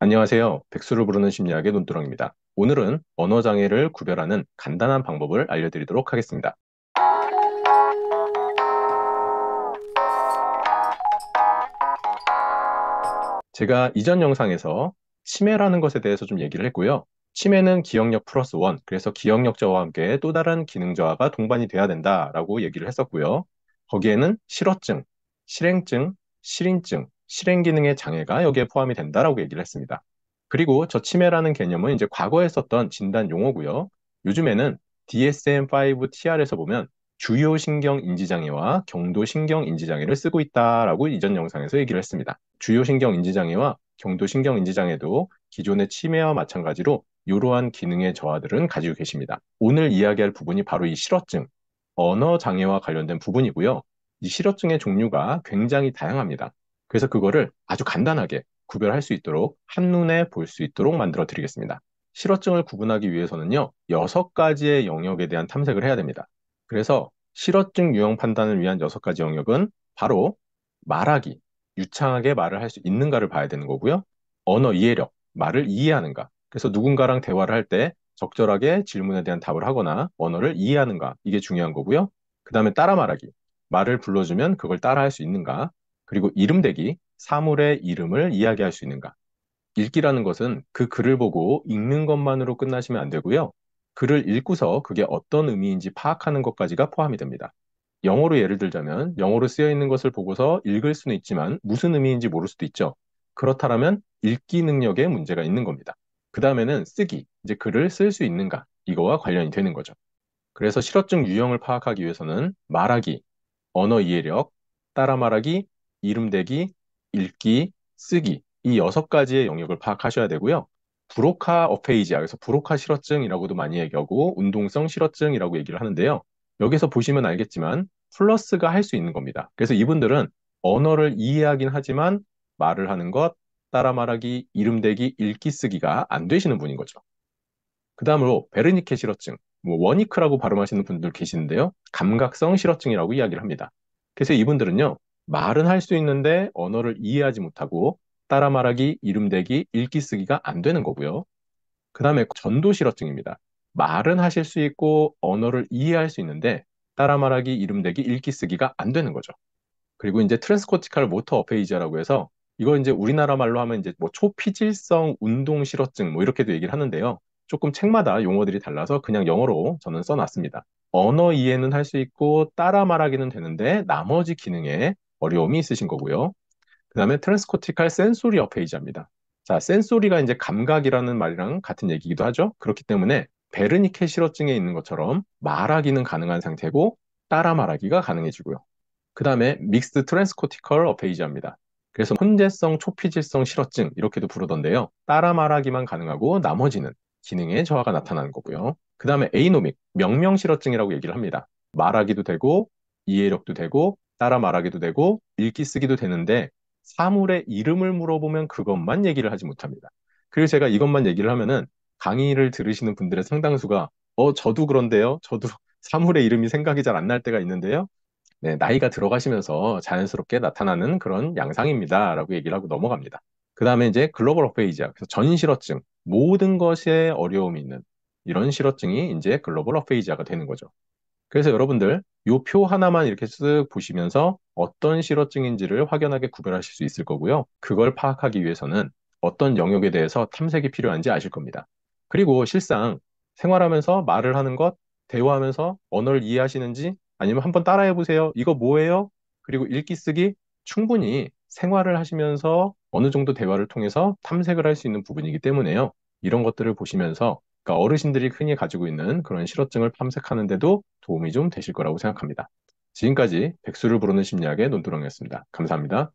안녕하세요. 백수를 부르는 심리학의 논두렁입니다. 오늘은 언어장애를 구별하는 간단한 방법을 알려드리도록 하겠습니다. 제가 이전 영상에서 치매라는 것에 대해서 좀 얘기를 했고요. 치매는 기억력 플러스 원, 그래서 기억력 저하와 함께 또 다른 기능 저하가 동반이 돼야 된다라고 얘기를 했었고요. 거기에는 실어증, 실행증, 실인증, 실행 기능의 장애가 여기에 포함이 된다라고 얘기를 했습니다. 그리고 저 치매라는 개념은 이제 과거에 썼던 진단 용어고요. 요즘에는 DSM-5TR에서 보면 주요신경인지장애와 경도신경인지장애를 쓰고 있다라고 이전 영상에서 얘기를 했습니다. 주요신경인지장애와 경도신경인지장애도 기존의 치매와 마찬가지로 이러한 기능의 저하들은 가지고 계십니다. 오늘 이야기할 부분이 바로 이 실어증, 언어장애와 관련된 부분이고요. 이 실어증의 종류가 굉장히 다양합니다. 그래서 그거를 아주 간단하게 구별할 수 있도록 한눈에 볼 수 있도록 만들어 드리겠습니다. 실어증을 구분하기 위해서는요, 6가지의 영역에 대한 탐색을 해야 됩니다. 그래서 실어증 유형 판단을 위한 6가지 영역은 바로 말하기, 유창하게 말을 할 수 있는가를 봐야 되는 거고요. 언어 이해력, 말을 이해하는가. 그래서 누군가랑 대화를 할 때 적절하게 질문에 대한 답을 하거나 언어를 이해하는가. 이게 중요한 거고요. 그 다음에 따라 말하기. 말을 불러주면 그걸 따라 할 수 있는가. 그리고 이름 대기, 사물의 이름을 이야기할 수 있는가. 읽기라는 것은 그 글을 보고 읽는 것만으로 끝나시면 안 되고요. 글을 읽고서 그게 어떤 의미인지 파악하는 것까지가 포함이 됩니다. 영어로 예를 들자면 영어로 쓰여 있는 것을 보고서 읽을 수는 있지만 무슨 의미인지 모를 수도 있죠. 그렇다면 읽기 능력에 문제가 있는 겁니다. 그 다음에는 쓰기, 이제 글을 쓸 수 있는가, 이거와 관련이 되는 거죠. 그래서 실어증 유형을 파악하기 위해서는 말하기, 언어 이해력, 따라 말하기, 이름 대기, 읽기, 쓰기 이 6가지의 영역을 파악하셔야 되고요. 브로카 어페이지아, 그래서 브로카 실어증이라고도 많이 얘기하고 운동성 실어증이라고 얘기를 하는데요. 여기서 보시면 알겠지만 플러스가 할 수 있는 겁니다. 그래서 이분들은 언어를 이해하긴 하지만 말을 하는 것, 따라 말하기, 이름 대기, 읽기, 쓰기가 안 되시는 분인 거죠. 그 다음으로 베르니케 실어증, 뭐 워니크라고 발음하시는 분들 계시는데요. 감각성 실어증이라고 이야기를 합니다. 그래서 이분들은요, 말은 할 수 있는데 언어를 이해하지 못하고 따라 말하기, 이름 대기, 읽기 쓰기가 안 되는 거고요. 그 다음에 전도 실어증입니다. 말은 하실 수 있고 언어를 이해할 수 있는데 따라 말하기, 이름 대기, 읽기 쓰기가 안 되는 거죠. 그리고 이제 트랜스코티칼 모터 어페이지아라고 해서 이거 이제 우리나라 말로 하면 이제 뭐 초피질성 운동 실어증 뭐 이렇게도 얘기를 하는데요. 조금 책마다 용어들이 달라서 그냥 영어로 저는 써놨습니다. 언어 이해는 할 수 있고 따라 말하기는 되는데 나머지 기능에 어려움이 있으신 거고요. 그다음에 트랜스코티칼 센소리 어페이지아입니다. 자, 센소리가 이제 감각이라는 말이랑 같은 얘기이기도 하죠. 그렇기 때문에 베르니케 실어증에 있는 것처럼 말하기는 가능한 상태고 따라 말하기가 가능해지고요. 그 다음에 믹스드 트랜스코티컬 어페이지아입니다. 그래서 혼재성 초피질성 실어증 이렇게도 부르던데요. 따라 말하기만 가능하고 나머지는 기능의 저하가 나타나는 거고요. 그 다음에 에이노믹 명명 실어증이라고 얘기를 합니다. 말하기도 되고 이해력도 되고 따라 말하기도 되고 읽기 쓰기도 되는데 사물의 이름을 물어보면 그것만 얘기를 하지 못합니다. 그리고 제가 이것만 얘기를 하면은 강의를 들으시는 분들의 상당수가 저도 그런데요. 저도 사물의 이름이 생각이 잘 안 날 때가 있는데요. 네, 나이가 들어가시면서 자연스럽게 나타나는 그런 양상입니다라고 얘기를 하고 넘어갑니다. 그 다음에 이제 글로벌 어페이지아, 그래서 전 실어증, 모든 것에 어려움이 있는 이런 실어증이 이제 글로벌 어페이지아가 되는 거죠. 그래서 여러분들 요 표 하나만 이렇게 쓱 보시면서 어떤 실어증인지를 확연하게 구별하실 수 있을 거고요. 그걸 파악하기 위해서는 어떤 영역에 대해서 탐색이 필요한지 아실 겁니다. 그리고 실상 생활하면서 말을 하는 것, 대화하면서 언어를 이해하시는지 아니면 한번 따라해 보세요. 이거 뭐예요? 그리고 읽기 쓰기 충분히 생활을 하시면서 어느 정도 대화를 통해서 탐색을 할 수 있는 부분이기 때문에요. 이런 것들을 보시면서 그러니까 어르신들이 흔히 가지고 있는 그런 실어증을 탐색하는데도 도움이 좀 되실 거라고 생각합니다. 지금까지 백수를 부르는 심리학의 논두렁이었습니다. 감사합니다.